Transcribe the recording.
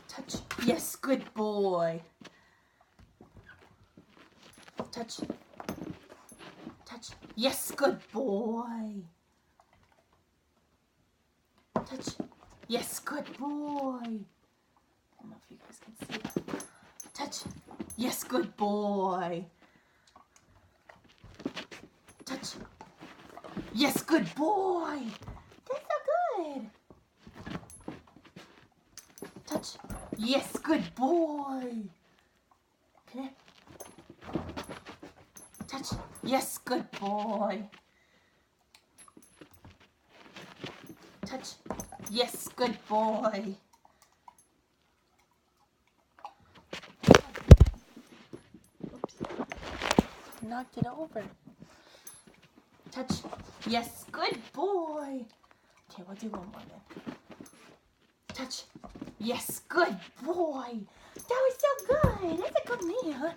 Touch. Yes, good boy. Touch. Touch. Yes, good boy. Touch. Yes, good boy. I don't know if you guys can see that. Touch. Yes, good boy. Touch. Yes, good boy. That's so good. Touch. Yes, good boy. Come here. Touch. Yes, good boy. Touch. Yes, good boy. Oops. Knocked it over. Touch. Yes, good boy. Okay, we'll do one more then. Touch. Yes, good boy. That was so good. That's a good man.